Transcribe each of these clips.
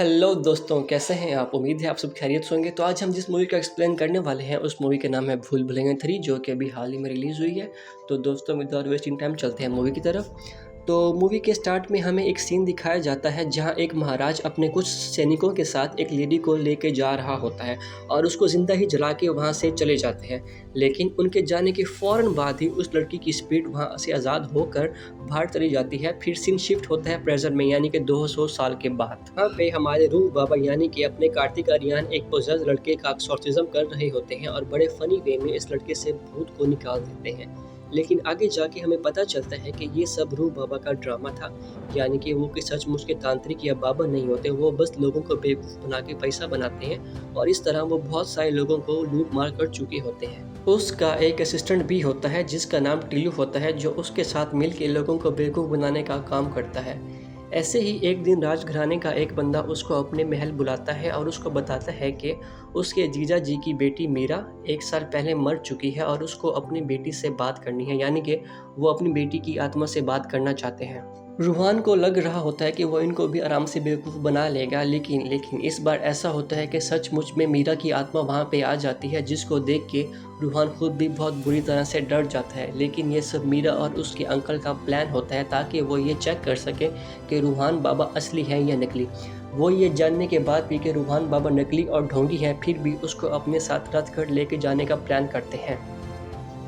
Hello दोस्तों, कैसे हैं आप? उम्मीद है आप सब खैरियत से होंगे। तो आज हम जिस मूवी का एक्सप्लेन करने वाले हैं उस मूवी का नाम है भूल भुलैया 3, जो कि अभी हाल ही में रिलीज़ हुई है। तो दोस्तों, विदाउट वेस्टिंग टाइम चलते हैं मूवी की तरफ। तो मूवी के स्टार्ट में हमें एक सीन दिखाया जाता है जहां एक महाराज अपने कुछ सैनिकों के साथ एक लेडी को लेके जा रहा होता है और उसको ज़िंदा ही जला के वहां से चले जाते हैं। लेकिन उनके जाने के फ़ौरन बाद ही उस लड़की की स्पिरिट वहां से आज़ाद होकर बाहर चली जाती है। फिर सीन शिफ्ट होता है प्रेजेंट में, यानी कि 200 साल के बाद। यहाँ पे हमारे रूह बाबा यानी कि अपने कार्तिक आर्यन एक पोजेस्ड लड़के का एक्सोर्सिज्म कर रहे होते हैं और बड़े फनी वे में इस लड़के से भूत को निकाल देते हैं। लेकिन आगे जाके हमें पता चलता है कि ये सब रूह बाबा का ड्रामा था, यानी कि वो कोई सचमुच के तांत्रिक या बाबा नहीं होते। वो बस लोगों को बेवकूफ़ बना के पैसा बनाते हैं और इस तरह वो बहुत सारे लोगों को लूट मार कर चुके होते हैं। उसका एक असिस्टेंट भी होता है जिसका नाम टीलू होता है, जो उसके साथ मिल के लोगों को बेवकूफ़ बनाने का काम करता है। ऐसे ही एक दिन राजघराने का एक बंदा उसको अपने महल बुलाता है और उसको बताता है कि उसके जीजा जी की बेटी मीरा 1 साल पहले मर चुकी है और उसको अपनी बेटी से बात करनी है, यानी कि वो अपनी बेटी की आत्मा से बात करना चाहते हैं। रूहान को लग रहा होता है कि वो इनको भी आराम से बेवकूफ़ बना लेगा, लेकिन इस बार ऐसा होता है कि सचमुच में मीरा की आत्मा वहाँ पे आ जाती है, जिसको देख के रूहान खुद भी बहुत बुरी तरह से डर जाता है। लेकिन ये सब मीरा और उसके अंकल का प्लान होता है ताकि वो ये चेक कर सके कि रूहान बाबा असली हैं या नकली। वो ये जानने के बाद भी कि रूहान बाबा नकली और ढोंगी हैं, फिर भी उसको अपने साथ रथगढ़ लेके जाने का प्लान करते हैं।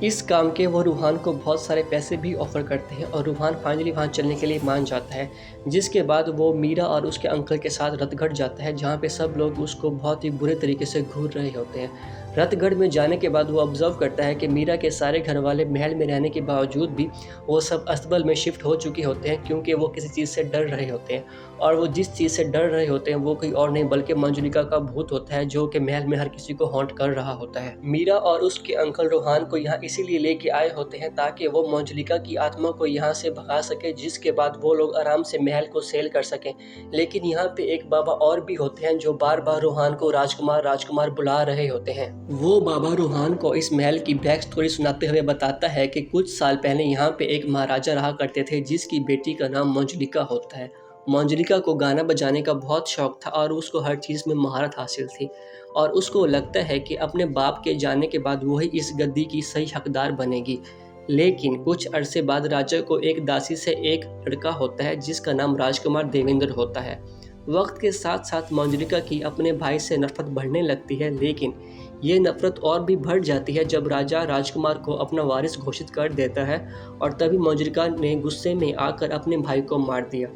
इस काम के वो रूहान को बहुत सारे पैसे भी ऑफ़र करते हैं और रूहान फाइनली वहाँ चलने के लिए मान जाता है। जिसके बाद वो मीरा और उसके अंकल के साथ रतगढ़ जाता है, जहाँ पे सब लोग उसको बहुत ही बुरे तरीके से घूर रहे होते हैं। रतगढ़ में जाने के बाद वो ऑब्ज़र्व करता है कि मीरा के सारे घर वाले महल में रहने के बावजूद भी वो सब अस्तबल में शिफ्ट हो चुके होते हैं, क्योंकि वो किसी चीज़ से डर रहे होते हैं। और वो जिस चीज़ से डर रहे होते हैं वो कोई और नहीं बल्कि मंजुलिका का भूत होता है, जो कि महल में हर किसी को हॉन्ट कर रहा होता है। मीरा और उसके अंकल रूहान को यहाँ इसीलिए लेके आए होते हैं ताकि वो मंजुलिका की आत्मा को यहाँ से भगा सके, जिसके बाद वो लोग आराम से महल को सेल कर सकें। लेकिन यहाँ पे एक बाबा और भी होते हैं जो बार बार रूहान को राजकुमार राजकुमार बुला रहे होते हैं। वो बाबा रूहान को इस महल की बैक स्टोरी सुनाते हुए बताता है कि कुछ साल पहले यहाँ पे एक महाराजा रहा करते थे जिसकी बेटी का नाम मंजुलिका होता है। मंजुलिका को गाना बजाने का बहुत शौक था और उसको हर चीज़ में महारत हासिल थी और उसको लगता है कि अपने बाप के जाने के बाद वही इस गद्दी की सही हकदार बनेगी। लेकिन कुछ अरसे बाद राजा को एक दासी से एक लड़का होता है जिसका नाम राजकुमार देवेंद्र होता है। वक्त के साथ साथ मंजुलिका की अपने भाई से नफरत बढ़ने लगती है, लेकिन ये नफरत और भी बढ़ जाती है जब राजा राजकुमार को अपना वारिस घोषित कर देता है और तभी मंजुलिका ने गुस्से में आकर अपने भाई को मार दिया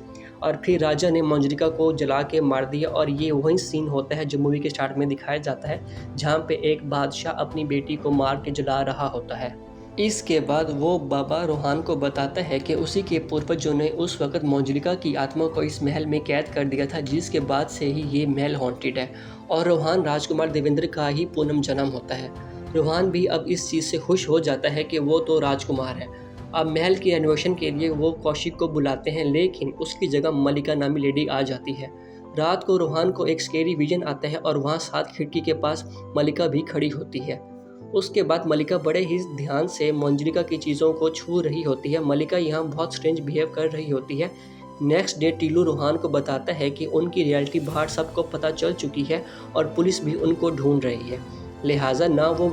और फिर राजा ने मंजुलिका को जला के मार दिया। और ये वही सीन होता है जो मूवी के स्टार्ट में दिखाया जाता है, जहाँ पे एक बादशाह अपनी बेटी को मार के जला रहा होता है। इसके बाद वो बाबा रूहान को बताता है कि उसी के पूर्वजों ने उस वक्त मंजुलिका की आत्मा को इस महल में कैद कर दिया था, जिसके बाद से ही ये महल हॉन्टेड है और रूहान राजकुमार देवेंद्र का ही पूनम जन्म होता है। रूहान भी अब इस चीज़ से खुश हो जाता है कि वो तो राजकुमार है। अब महल की रेनोवेशन के लिए वो कौशिक को बुलाते हैं, लेकिन उसकी जगह मलिका नामी लेडी आ जाती है। रात को रूहान को एक स्केरी विजन आता है और वहाँ 7 खिड़की के पास मलिका भी खड़ी होती है। उसके बाद मलिका बड़े ही ध्यान से मंजुलिका की चीज़ों को छू रही होती है। मलिका यहाँ बहुत स्ट्रेंज बिहेव कर रही होती है। नेक्स्ट डे टीलू रूहान को बताता है कि उनकी रियलिटी बाहर सबको पता चल चुकी है और पुलिस भी उनको ढूंढ रही है। लिहाजा ना वो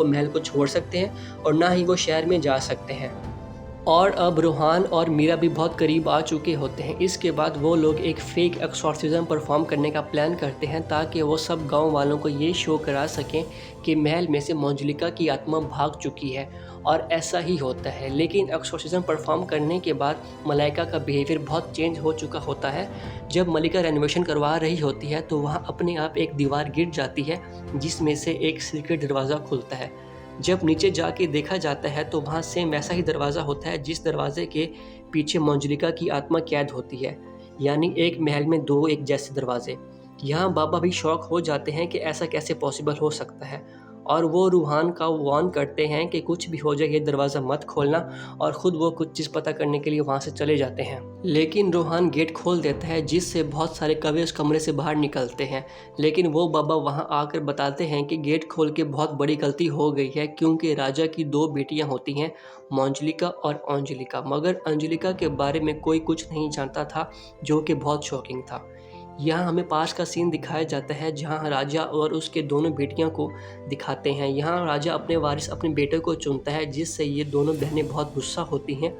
महल को छोड़ सकते हैं और ना ही वो शहर में जा सकते हैं। और अब रूहान और मीरा भी बहुत करीब आ चुके होते हैं। इसके बाद वो लोग एक फेक एक्सोर्सिज्म परफॉर्म करने का प्लान करते हैं ताकि वो सब गांव वालों को ये शो करा सकें कि महल में से मंजुलिका की आत्मा भाग चुकी है, और ऐसा ही होता है। लेकिन एक्सोर्सिज्म परफॉर्म करने के बाद मलाइका का बिहेवियर बहुत चेंज हो चुका होता है। जब मलिका रेनोवेशन करवा रही होती है तो वहाँ अपने आप एक दीवार गिर जाती है जिसमें से एक सीक्रेट दरवाज़ा खुलता है। जब नीचे जाके देखा जाता है तो वहाँ सेम वैसा ही दरवाज़ा होता है जिस दरवाजे के पीछे मंजुलिका की आत्मा कैद होती है, यानी एक महल में 2 एक जैसे दरवाजे। यहाँ बाबा भी शॉक हो जाते हैं कि ऐसा कैसे पॉसिबल हो सकता है और वो रूहान का वार्न करते हैं कि कुछ भी हो जाए ये दरवाज़ा मत खोलना, और ख़ुद वो कुछ चीज़ पता करने के लिए वहाँ से चले जाते हैं। लेकिन रूहान गेट खोल देता है, जिससे बहुत सारे कौवे उस कमरे से बाहर निकलते हैं। लेकिन वो बाबा वहाँ आकर बताते हैं कि गेट खोल के बहुत बड़ी गलती हो गई है, क्योंकि राजा की 2 बेटियाँ होती हैं, मंजुलिका और अंजुलिका, मगर अंजुलिका के बारे में कोई कुछ नहीं जानता था, जो कि बहुत शॉकिंग था। यहाँ हमें पास का सीन दिखाया जाता है, जहाँ राजा और उसके दोनों बेटियों को दिखाते हैं। यहाँ राजा अपने वारिस अपने बेटे को चुनता है, जिससे ये दोनों बहनें बहुत गुस्सा होती हैं।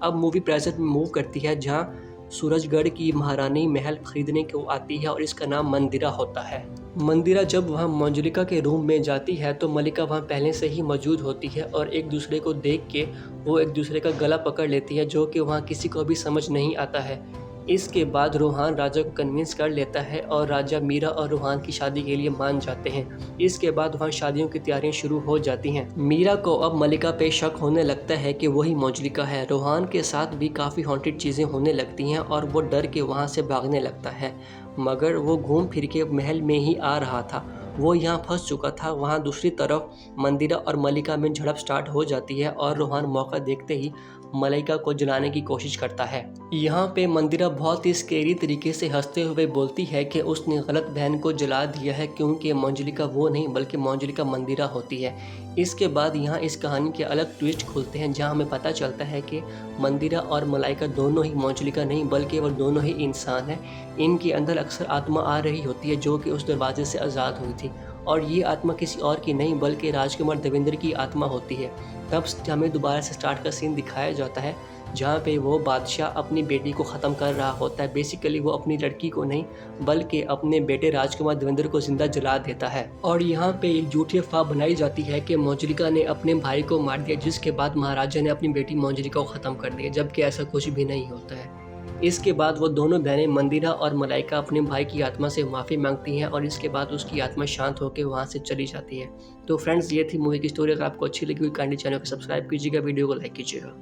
अब मूवी प्रेजेंट में मूव करती है, जहाँ सूरजगढ़ की महारानी महल खरीदने को आती है और इसका नाम मंदिरा होता है। मंदिरा जब वहाँ मंजुलिका के रूम में जाती है तो मलिका वहाँ पहले से ही मौजूद होती है, और एक दूसरे को देख के वो एक दूसरे का गला पकड़ लेती है, जो कि वहाँ किसी को भी समझ नहीं आता है। इसके बाद रूहान राजा को कन्विंस कर लेता है और राजा मीरा और रूहान की शादी के लिए मान जाते हैं। इसके बाद वहाँ शादियों की तैयारियां शुरू हो जाती हैं। मीरा को अब मलिका पे शक होने लगता है कि वही मंजुलिका है। रूहान के साथ भी काफ़ी हॉन्टेड चीज़ें होने लगती हैं और वो डर के वहाँ से भागने लगता है, मगर वो घूम फिर के महल में ही आ रहा था। वो यहाँ फंस चुका था। वहाँ दूसरी तरफ मंदिरा और मलिका में झड़प स्टार्ट हो जाती है और रूहान मौका देखते ही मलाइका को जलाने की कोशिश करता है। यहाँ पे मंदिरा बहुत ही स्केरी तरीके से हंसते हुए बोलती है कि उसने गलत बहन को जला दिया है, क्योंकि मंजुलिका वो नहीं बल्कि मंजुलिका मंदिरा होती है। इसके बाद यहाँ इस कहानी के अलग ट्विस्ट खुलते हैं, जहाँ हमें पता चलता है कि मंदिरा और मलाइका दोनों ही मंजुलिका नहीं बल्कि वो दोनों ही इंसान हैं। इनके अंदर अक्सर आत्मा आ रही होती है, जो कि उस दरवाजे से आज़ाद हुई थी, और ये आत्मा किसी और की नहीं बल्कि राजकुमार देवेंद्र की आत्मा होती है। तब हमें दोबारा से स्टार्ट का सीन दिखाया जाता है, जहाँ पे वो बादशाह अपनी बेटी को ख़त्म कर रहा होता है। बेसिकली वो अपनी लड़की को नहीं बल्कि अपने बेटे राजकुमार देवेंद्र को जिंदा जला देता है। और यहाँ पे एक झूठी अफवाह बनाई जाती है कि मंजुलिका ने अपने भाई को मार दिया, जिसके बाद महाराजा ने अपनी बेटी मंजुलिका को ख़त्म कर दिया, जबकि ऐसा कुछ भी नहीं होता है। इसके बाद वो दोनों बहनें मंदिरा और मलाइका अपने भाई की आत्मा से माफ़ी मांगती हैं, और इसके बाद उसकी आत्मा शांत होकर वहाँ से चली जाती है। तो फ्रेंड्स, ये थी मूवी की स्टोरी। अगर आपको अच्छी लगी हुई काइंडली चैनल को सब्सक्राइब कीजिएगा, वीडियो को लाइक कीजिएगा।